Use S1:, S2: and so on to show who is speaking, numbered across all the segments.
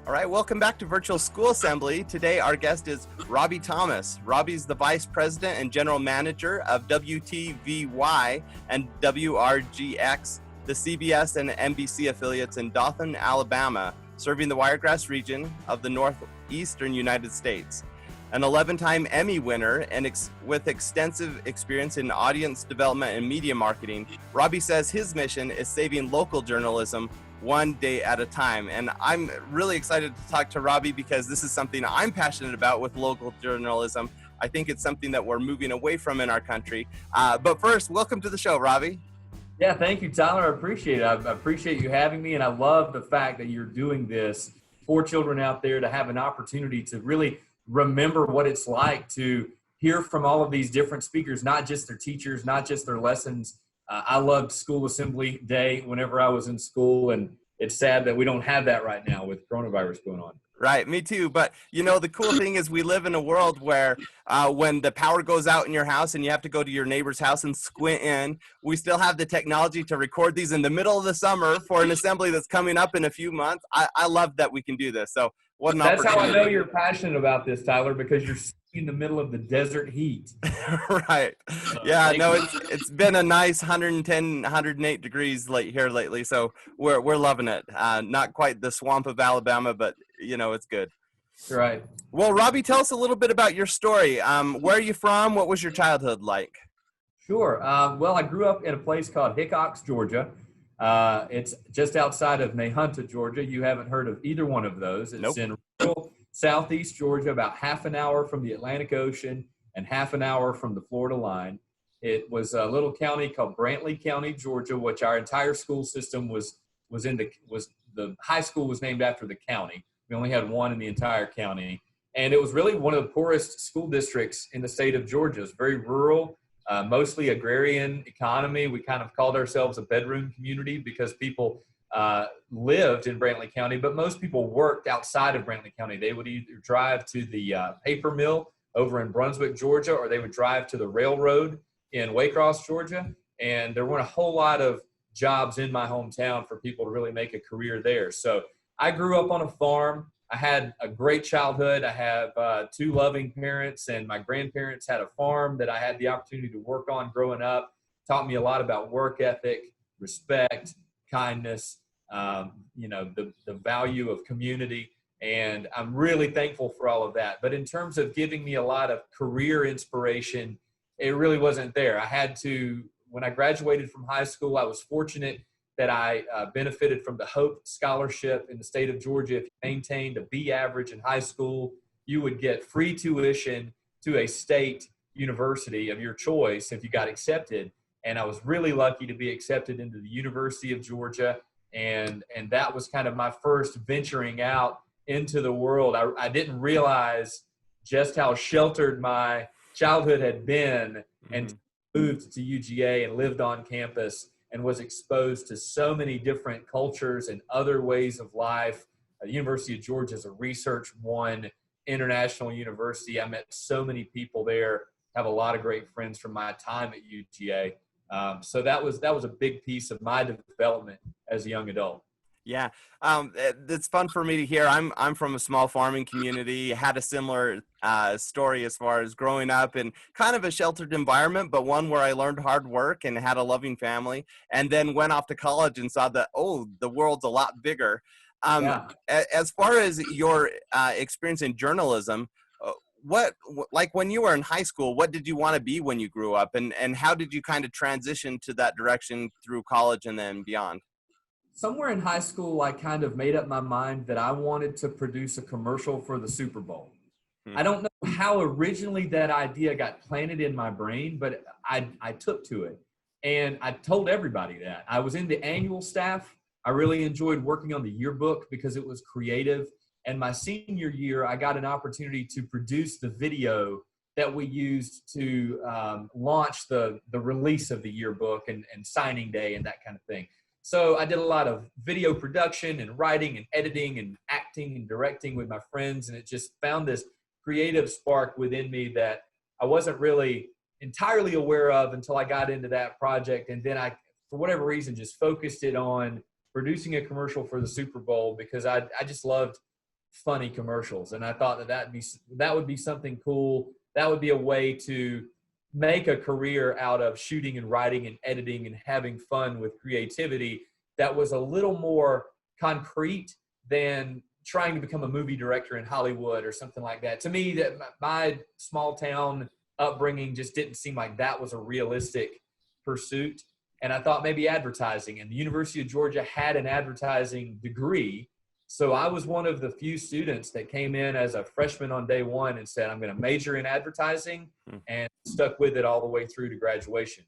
S1: All right, welcome back to Virtual School Assembly. Today, our guest is Robby Thomas. Robby's the Vice President and General Manager of WTVY and WRGX, the CBS and NBC affiliates in Dothan, Alabama, serving the Wiregrass region of the northeastern United States. An 11-time Emmy winner and with extensive experience in audience development and media marketing, Robby says his mission is saving local journalism one day at a time. And I'm really excited to talk to Robby because this is something I'm passionate about with local journalism. I think it's something that we're moving away from in our country. But first, welcome to the show, Robby.
S2: Yeah, thank you, Tyler. I appreciate it. I appreciate you having me, and I love the fact that you're doing this for children out there to have an opportunity to really remember what it's like to hear from all of these different speakers, not just their teachers, not just their lessons. I loved school assembly day whenever I was in school, and it's sad that we don't have that right now with coronavirus going on.
S1: Right, me too. But, you know, the cool thing is we live in a world where when the power goes out in your house and you have to go to your neighbor's house and squint in, we still have the technology to record these in the middle of the summer for an assembly that's coming up in a few months. I love that we can do this. So what an opportunity.
S2: That's how I know you're passionate about this, Tyler, because you're in the middle of the desert heat.
S1: Right. Yeah, no, it's been a nice 110, 108 degrees here lately. So we're loving it. Not quite the swamp of Alabama, but you know, it's good.
S2: Right.
S1: Well, Robby, tell us a little bit about your story. Where are you from? What was your childhood like?
S2: Sure. Well, I grew up in a place called Hickox, Georgia. It's just outside of Nahunta, Georgia. You haven't heard of either one of those. It's in rural southeast Georgia, about half an hour from the Atlantic Ocean and half an hour from the Florida line. It was a little county called Brantley County, Georgia, which our entire school system was the high school was named after the county. We only had one in the entire county. And it was really one of the poorest school districts in the state of Georgia. It's very rural, mostly agrarian economy. We kind of called ourselves a bedroom community because people lived in Brantley County, but most people worked outside of Brantley County. They would either drive to the paper mill over in Brunswick, Georgia, or they would drive to the railroad in Waycross, Georgia. And there weren't a whole lot of jobs in my hometown for people to really make a career there. So I grew up on a farm. I had a great childhood. I have two loving parents, and my grandparents had a farm that I had the opportunity to work on growing up. Taught me a lot about work ethic, respect, kindness, the value of community. And I'm really thankful for all of that. But in terms of giving me a lot of career inspiration, it really wasn't there. When I graduated from high school, I was fortunate that I benefited from the Hope Scholarship in the state of Georgia. If you maintained a B average in high school, you would get free tuition to a state university of your choice if you got accepted. And I was really lucky to be accepted into the University of Georgia. And that was kind of my first venturing out into the world. I didn't realize just how sheltered my childhood had been and moved to UGA and lived on campus and was exposed to so many different cultures and other ways of life. The University of Georgia is a research one international university. I met so many people there, have a lot of great friends from my time at UGA. So that was a big piece of my development as a young adult.
S1: Yeah, it's fun for me to hear. I'm from a small farming community, had a similar story as far as growing up in kind of a sheltered environment, but one where I learned hard work and had a loving family, and then went off to college and saw that, the world's a lot bigger. As far as your experience in journalism, like when you were in high school, what did you want to be when you grew up, and how did you kind of transition to that direction through college and then beyond?
S2: Somewhere in high school, I kind of made up my mind that I wanted to produce a commercial for the Super Bowl. I don't know how originally that idea got planted in my brain, but I took to it. And I told everybody that. I was in the annual staff. I really enjoyed working on the yearbook because it was creative. And my senior year, I got an opportunity to produce the video that we used to launch the release of the yearbook and signing day and that kind of thing. So I did a lot of video production and writing and editing and acting and directing with my friends, and it just found this creative spark within me that I wasn't really entirely aware of until I got into that project. And then I, for whatever reason, just focused it on producing a commercial for the Super Bowl because I just loved funny commercials. And I thought that would be something cool. That would be a way to make a career out of shooting and writing and editing and having fun with creativity that was a little more concrete than trying to become a movie director in Hollywood or something like that. To me, that my small town upbringing just didn't seem like that was a realistic pursuit. And I thought maybe advertising, and the University of Georgia had an advertising degree. So I was one of the few students that came in as a freshman on day one and said, I'm going to major in advertising, and stuck with it all the way through to graduation.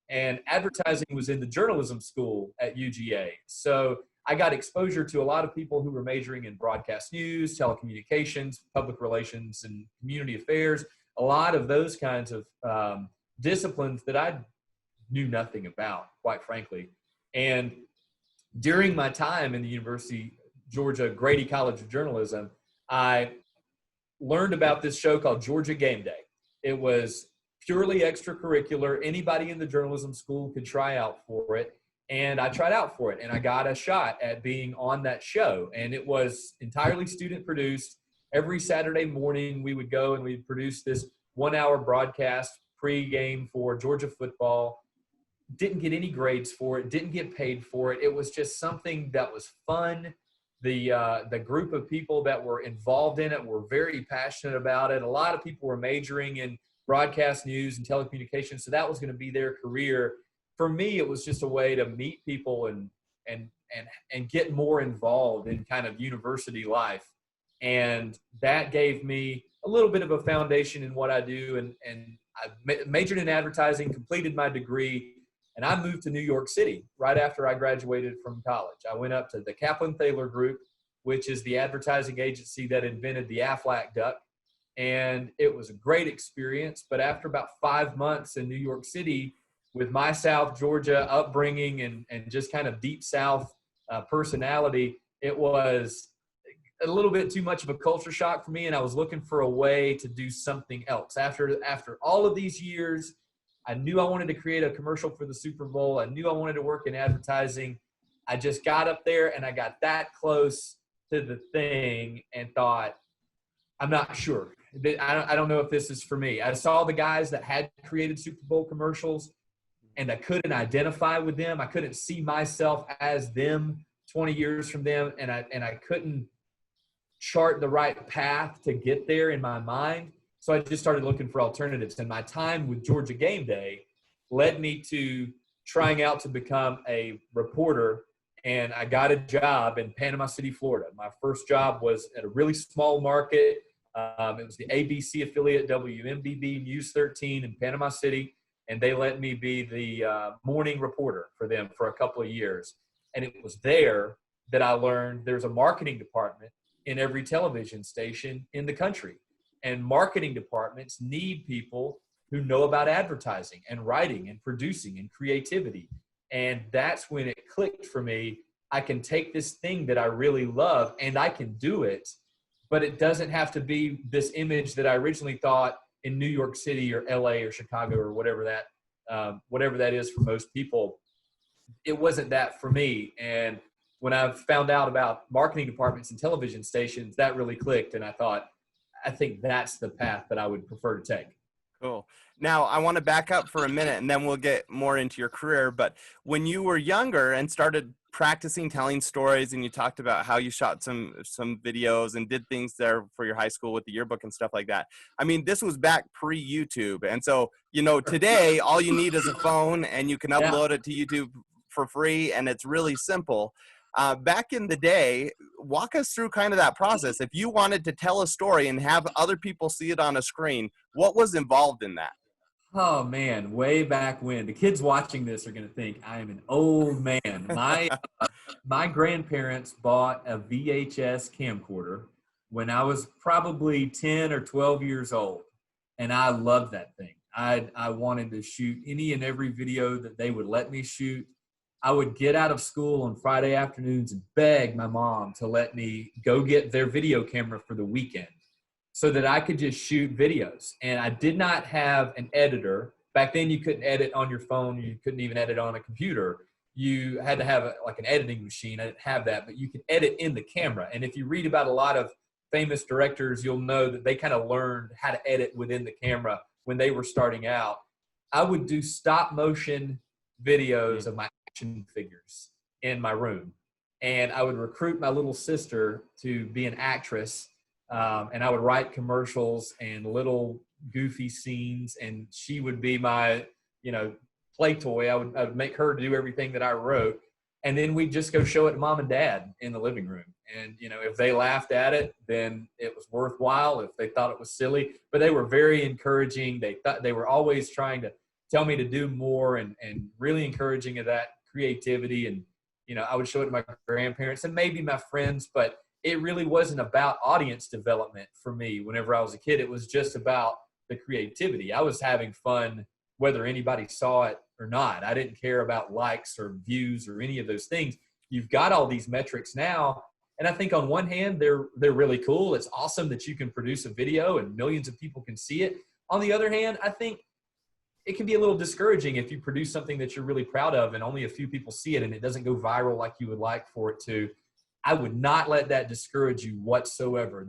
S2: And advertising was in the journalism school at UGA. So I got exposure to a lot of people who were majoring in broadcast news, telecommunications, public relations, and community affairs, a lot of those kinds of disciplines that I knew nothing about, quite frankly. And during my time in the University Georgia Grady College of Journalism, I learned about this show called Georgia Game Day. It was purely extracurricular. Anybody in the journalism school could try out for it. And I tried out for it, and I got a shot at being on that show. And it was entirely student produced. Every Saturday morning, we would go and we'd produce this 1-hour broadcast pre-game for Georgia football. Didn't get any grades for it, didn't get paid for it. It was just something that was fun. The group of people that were involved in it were very passionate about it. A lot of people were majoring in broadcast news and telecommunications, so that was going to be their career. For me, it was just a way to meet people and get more involved in kind of university life. And that gave me a little bit of a foundation in what I do. And I majored in advertising, completed my degree, and I moved to New York City right after I graduated from college. I went up to the Kaplan-Thaler Group, which is the advertising agency that invented the Aflac duck. And it was a great experience. But after about 5 months in New York City, with my South Georgia upbringing and just kind of deep South personality, it was a little bit too much of a culture shock for me. And I was looking for a way to do something else. After all of these years, I knew I wanted to create a commercial for the Super Bowl. I knew I wanted to work in advertising. I just got up there and I got that close to the thing and thought, I'm not sure. I don't know if this is for me. I saw the guys that had created Super Bowl commercials and I couldn't identify with them. I couldn't see myself as them 20 years from them. And I couldn't chart the right path to get there in my mind. So I just started looking for alternatives. And my time with Georgia Game Day led me to trying out to become a reporter. And I got a job in Panama City, Florida. My first job was at a really small market. It was the ABC affiliate WMBB News 13 in Panama City. And they let me be the morning reporter for them for a couple of years. And it was there that I learned there's a marketing department in every television station in the country. And marketing departments need people who know about advertising and writing and producing and creativity. And that's when it clicked for me. I can take this thing that I really love and I can do it, but it doesn't have to be this image that I originally thought in New York City or LA or Chicago or whatever that is for most people. It wasn't that for me. And when I found out about marketing departments and television stations, that really clicked. And I thought, I think that's the path that I would prefer to take.
S1: Cool. Now, I want to back up for a minute and then we'll get more into your career. But when you were younger and started practicing telling stories, and you talked about how you shot some videos and did things there for your high school with the yearbook and stuff like that. I mean, this was back pre-YouTube. And so, today all you need is a phone and you can upload it to YouTube for free, and it's really simple. Back in the day, walk us through kind of that process. If you wanted to tell a story and have other people see it on a screen, what was involved in that?
S2: Oh, man, way back when. The kids watching this are going to think I am an old man. My grandparents bought a VHS camcorder when I was probably 10 or 12 years old, and I loved that thing. I wanted to shoot any and every video that they would let me shoot. I would get out of school on Friday afternoons and beg my mom to let me go get their video camera for the weekend so that I could just shoot videos. And I did not have an editor. Back then you couldn't edit on your phone. You couldn't even edit on a computer. You had to have like an editing machine. I didn't have that, but you could edit in the camera. And if you read about a lot of famous directors, you'll know that they kind of learned how to edit within the camera when they were starting out. I would do stop motion videos of my action figures in my room. And I would recruit my little sister to be an actress. And I would write commercials and little goofy scenes. And she would be my, play toy. I would make her do everything that I wrote. And then we'd just go show it to mom and dad in the living room. And, if they laughed at it, then it was worthwhile. If they thought it was silly, but they were very encouraging. They were always trying to tell me to do more and really encouraging of that creativity. And, I would show it to my grandparents and maybe my friends, but it really wasn't about audience development for me. Whenever I was a kid, it was just about the creativity. I was having fun, whether anybody saw it or not. I didn't care about likes or views or any of those things. You've got all these metrics now. And I think on one hand, they're really cool. It's awesome that you can produce a video and millions of people can see it. On the other hand, I think it can be a little discouraging if you produce something that you're really proud of and only a few people see it and it doesn't go viral like you would like for it to. I would not let that discourage you whatsoever.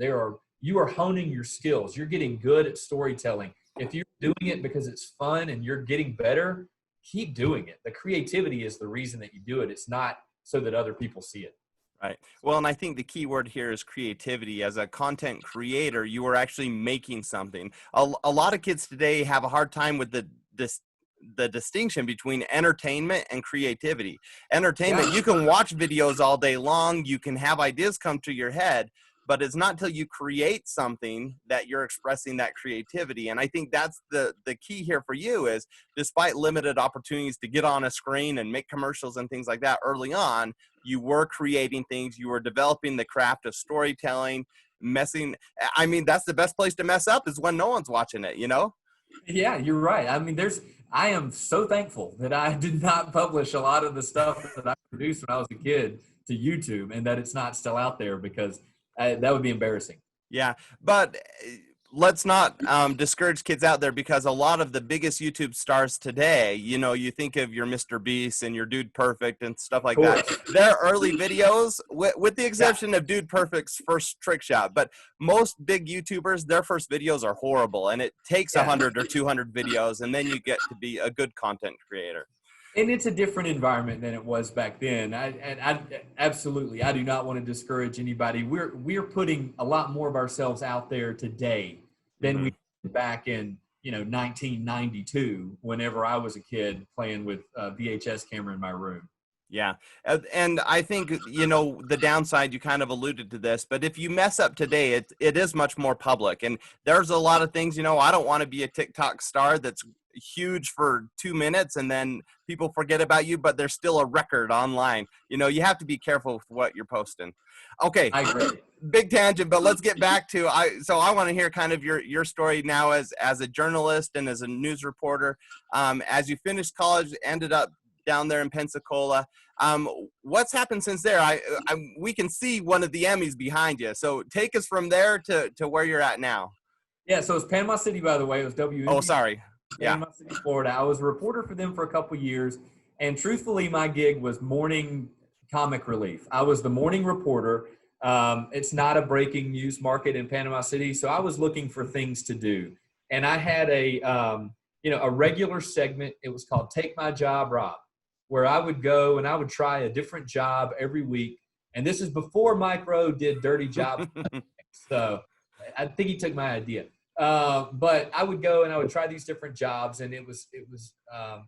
S2: You are honing your skills. You're getting good at storytelling. If you're doing it because it's fun and you're getting better, keep doing it. The creativity is the reason that you do it. It's not so that other people see it.
S1: Right. Well, and I think the key word here is creativity. As a content creator, you are actually making something. A lot of kids today have a hard time with the distinction between entertainment and creativity. Entertainment, you can watch videos all day long. You can have ideas come to your head, but it's not until you create something that you're expressing that creativity. And I think that's the key here for you is, despite limited opportunities to get on a screen and make commercials and things like that early on, you were creating things. You were developing the craft of storytelling, that's the best place to mess up, is when no one's watching it,
S2: Yeah, you're right. I am so thankful that I did not publish a lot of the stuff that I produced when I was a kid to YouTube, and that it's not still out there, because that would be embarrassing.
S1: Yeah, but let's not discourage kids out there, because a lot of the biggest YouTube stars today, you think of your Mr. Beast and your Dude Perfect and stuff like that. Their early videos, with the exception of Dude Perfect's first trick shot, but most big YouTubers, their first videos are horrible, and it takes 100 or 200 videos, and then you get to be a good content creator.
S2: And it's a different environment than it was back then. I absolutely, I do not want to discourage anybody. We're putting a lot more of ourselves out there today than we did back in 1992, whenever I was a kid playing with a VHS camera in my room.
S1: Yeah. And I think, the downside, you kind of alluded to this, but if you mess up today, it is much more public. And there's a lot of things, I don't want to be a TikTok star that's huge for 2 minutes and then people forget about you, but there's still a record online. You have to be careful with what you're posting. Okay.
S2: I agree.
S1: Big tangent, but let's get back to, so I want to hear kind of your story now as a journalist and as a news reporter. As you finished college, ended up down there in Pensacola. What's happened since there? We can see one of the Emmys behind you. So take us from there to where you're at now.
S2: Yeah, so it's Panama City, by the way. It was WTVY.
S1: Oh, sorry. Yeah.
S2: Panama City, Florida. I was a reporter for them for a couple years, and truthfully, my gig was morning comic relief. I was the morning reporter. It's not a breaking news market in Panama City, so I was looking for things to do. And I had a regular segment. It was called Take My Job, Rob, where I would go and I would try a different job every week. And this is before Mike Rowe did Dirty Job. So I think he took my idea. But I would go and I would try these different jobs, and it was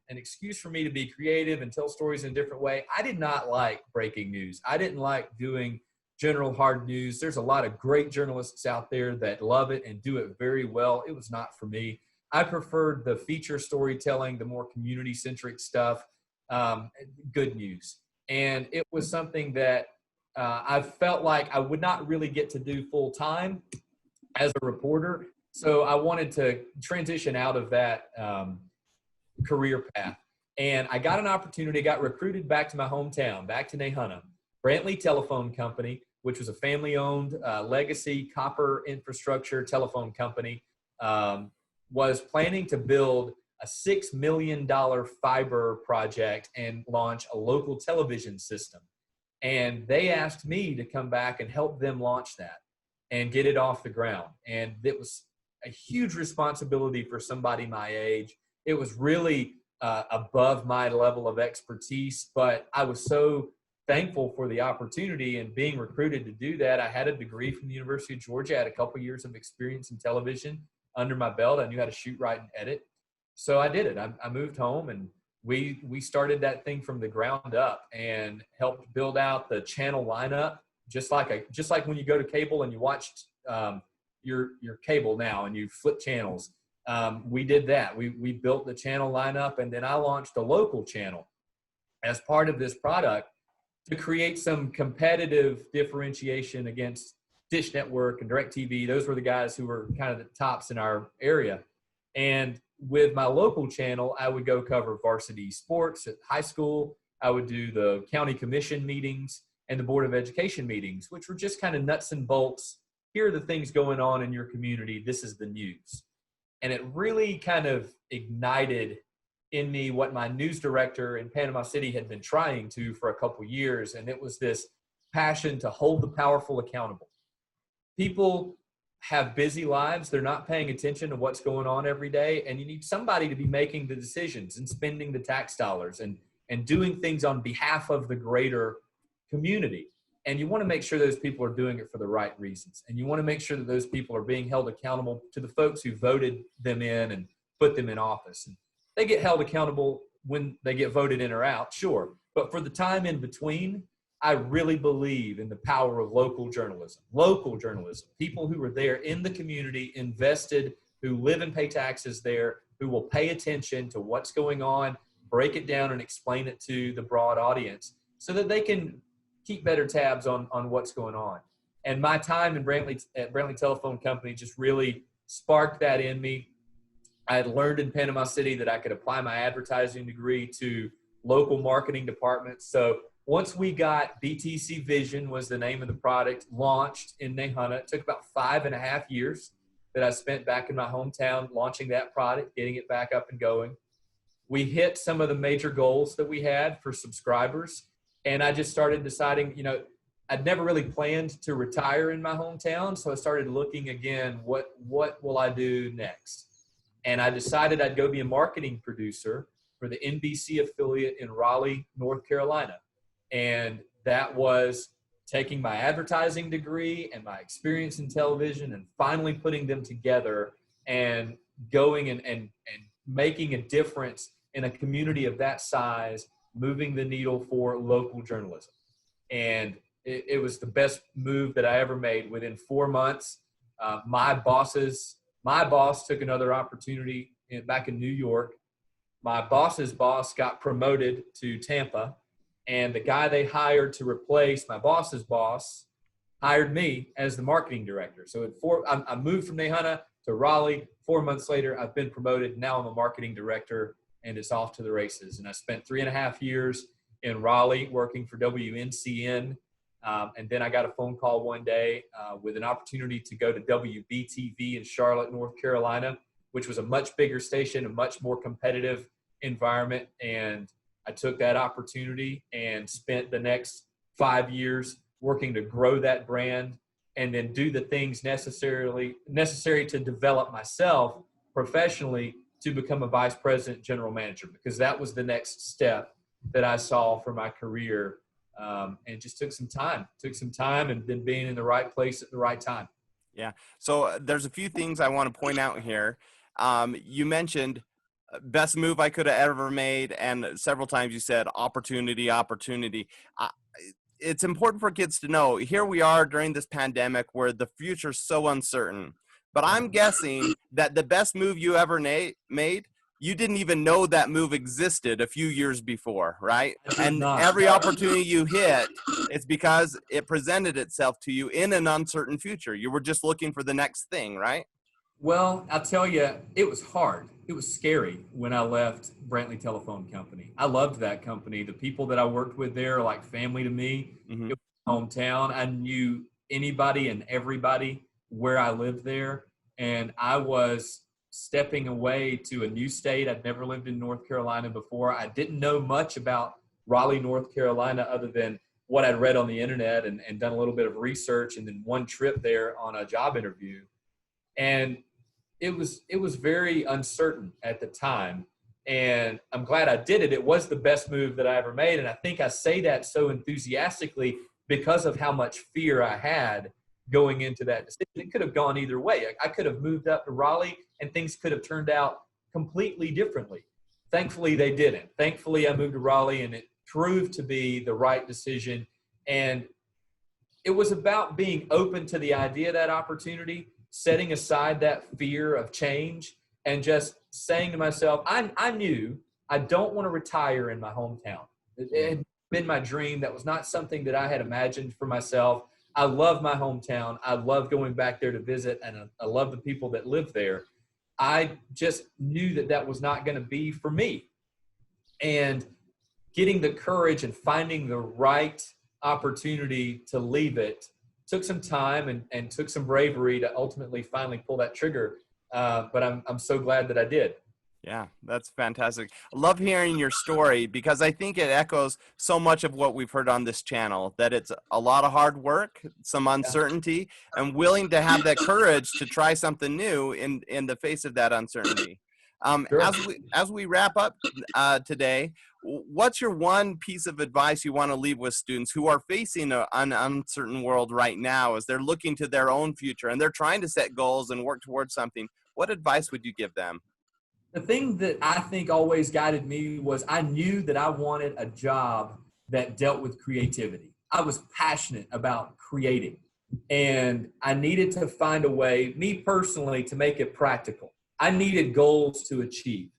S2: an excuse for me to be creative and tell stories in a different way. I did not like breaking news. I didn't like doing general hard news. There's a lot of great journalists out there that love it and do it very well. It was not for me. I preferred the feature storytelling, the more community-centric stuff, good news. And it was something that I felt like I would not really get to do full-time as a reporter. So I wanted to transition out of that career path. And I got an opportunity, got recruited back to my hometown, back to Nahunta. Brantley Telephone Company, which was a family-owned legacy copper infrastructure telephone company, was planning to build a $6 million fiber project and launch a local television system. And they asked me to come back and help them launch that. and get it off the ground. And it was a huge responsibility for somebody my age. It was really above my level of expertise, but I was so thankful for the opportunity and being recruited to do that. I had a degree from the University of Georgia. I had a couple years of experience in television under my belt. I knew how to shoot, write, and edit. So I did it. I moved home, and we started that thing from the ground up and helped build out the channel lineup. Just like when you go to cable and you watched your cable now and you flip channels. We did that. We built the channel lineup, and then I launched a local channel as part of this product to create some competitive differentiation against Dish Network and DirecTV. Those were the guys who were kind of the tops in our area. And with my local channel, I would go cover varsity sports at high school. I would do the county commission meetings and the Board of Education meetings, which were just kind of nuts and bolts. Here are the things going on in your community. This is the news. And it really kind of ignited in me what my news director in Panama City had been trying to for a couple years. And it was this passion to hold the powerful accountable. People have busy lives. They're not paying attention to what's going on every day. And you need somebody to be making the decisions and spending the tax dollars and doing things on behalf of the greater community. And you want to make sure those people are doing it for the right reasons. And you want to make sure that those people are being held accountable to the folks who voted them in and put them in office. And they get held accountable when they get voted in or out, sure. But for the time in between, I really believe in the power of local journalism. Local journalism, people who are there in the community, invested, who live and pay taxes there, who will pay attention to what's going on, break it down and explain it to the broad audience so that they can keep better tabs on what's going on. And my time in Brantley Telephone Company just really sparked that in me. I had learned in Panama City that I could apply my advertising degree to local marketing departments. So once we got BTC Vision, was the name of the product, launched in Nahunta, it took about 5.5 years that I spent back in my hometown launching that product, getting it back up and going. We hit some of the major goals that we had for subscribers. And I just started deciding, I'd never really planned to retire in my hometown. So I started looking again, what will I do next? And I decided I'd go be a marketing producer for the NBC affiliate in Raleigh, North Carolina. And that was taking my advertising degree and my experience in television and finally putting them together and going and making a difference in a community of that size, moving the needle for local journalism. And it was the best move that I ever made. Within 4 months, my boss took another opportunity back in New York. My boss's boss got promoted to Tampa, and the guy they hired to replace my boss's boss hired me as the marketing director. So I moved from Nahunta to Raleigh. 4 months later, I've been promoted. Now I'm a marketing director, and it's off to the races. And I spent 3.5 years in Raleigh working for WNCN. And then I got a phone call one day with an opportunity to go to WBTV in Charlotte, North Carolina, which was a much bigger station, a much more competitive environment. And I took that opportunity and spent the next 5 years working to grow that brand and then do the things necessary to develop myself professionally to become a vice president general manager, because that was the next step that I saw for my career. And it just took some time and then being in the right place at the right time.
S1: Yeah. So there's a few things I want to point out here. You mentioned best move I could have ever made. And several times you said opportunity. It's important for kids to know here we are during this pandemic where the future is so uncertain, but I'm guessing that the best move you ever made, you didn't even know that move existed a few years before, right? And every opportunity you hit, it's because it presented itself to you in an uncertain future. You were just looking for the next thing, right?
S2: Well, I'll tell you, it was hard. It was scary when I left Brantley Telephone Company. I loved that company. The people that I worked with there are like family to me. Mm-hmm. It was my hometown. I knew anybody and everybody where I lived there. And I was stepping away to a new state. I'd never lived in North Carolina before. I didn't know much about Raleigh, North Carolina, other than what I'd read on the internet and done a little bit of research, and then one trip there on a job interview. And it was very uncertain at the time. And I'm glad I did it. It was the best move that I ever made. And I think I say that so enthusiastically because of how much fear I had going into that decision. It could have gone either way. I could have moved up to Raleigh and things could have turned out completely differently. Thankfully, they didn't. Thankfully, I moved to Raleigh and it proved to be the right decision. And it was about being open to the idea of that opportunity, setting aside that fear of change, and just saying to myself, I knew I don't want to retire in my hometown. It had been my dream. That was not something that I had imagined for myself. I love my hometown. I love going back there to visit, and I love the people that live there. I just knew that that was not going to be for me. And getting the courage and finding the right opportunity to leave it took some time and took some bravery to ultimately finally pull that trigger. But I'm so glad that I did.
S1: Yeah, that's fantastic. I love hearing your story because I think it echoes so much of what we've heard on this channel, that it's a lot of hard work, some uncertainty, and willing to have that courage to try something new in the face of that uncertainty.
S2: Sure.
S1: As we wrap up today, what's your one piece of advice you want to leave with students who are facing an uncertain world right now as they're looking to their own future and they're trying to set goals and work towards something? What advice would you give them?
S2: The thing that I think always guided me was I knew that I wanted a job that dealt with creativity. I was passionate about creating, and I needed to find a way, me personally, to make it practical. I needed goals to achieve.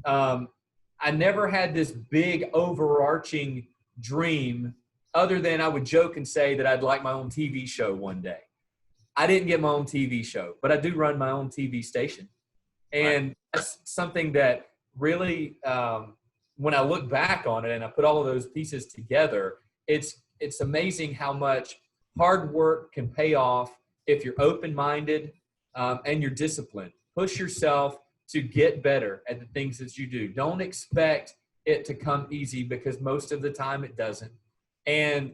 S2: I never had this big overarching dream other than I would joke and say that I'd like my own TV show one day. I didn't get my own TV show, but I do run my own TV station. And that's something that really, when I look back on it and I put all of those pieces together, it's amazing how much hard work can pay off if you're open-minded and you're disciplined. Push yourself to get better at the things that you do. Don't expect it to come easy, because most of the time it doesn't. And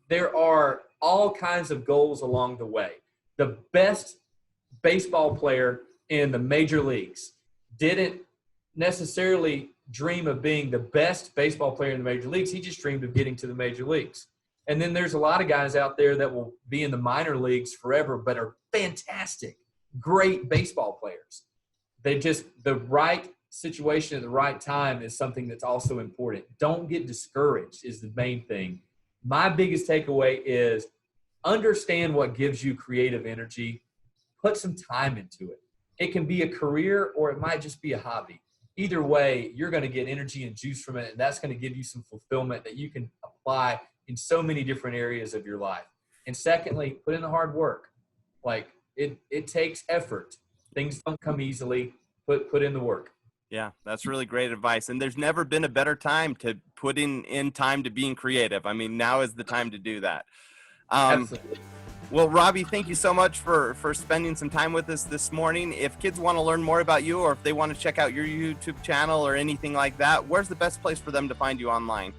S2: there are all kinds of goals along the way. The best baseball player in the major leagues didn't necessarily dream of being the best baseball player in the major leagues. He just dreamed of getting to the major leagues. And then there's a lot of guys out there that will be in the minor leagues forever, but are fantastic, great baseball players. They just, the right situation at the right time is something that's also important. Don't get discouraged is the main thing. My biggest takeaway is understand what gives you creative energy. Put some time into it. It can be a career or it might just be a hobby. Either way, you're going to get energy and juice from it, and that's going to give you some fulfillment that you can apply in so many different areas of your life. And secondly, put in the hard work. Like it takes effort. Things don't come easily. Put in the work.
S1: Yeah, that's really great advice. And there's never been a better time to put in time to being creative. I mean, now is the time to do that.
S2: Absolutely.
S1: Well, Robby, thank you so much for spending some time with us this morning. If kids want to learn more about you, or if they want to check out your YouTube channel or anything like that, where's the best place for them to find you online?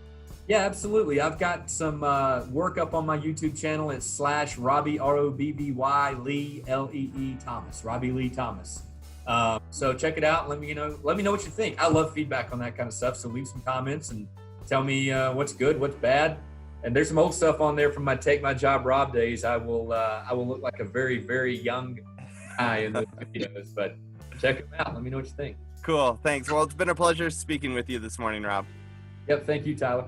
S2: Yeah, absolutely. I've got some work up on my YouTube channel. It's /Robby, ROBBY, Lee, LEE Thomas, Robby Lee Thomas. So check it out. Let me know what you think. I love feedback on that kind of stuff. So leave some comments and tell me what's good, what's bad. And there's some old stuff on there from my Take My Job Rob days. I will look like a very, very young guy in those videos, but check them out. Let me know what you think.
S1: Cool. Thanks. Well, it's been a pleasure speaking with you this morning, Rob.
S2: Yep. Thank you, Tyler.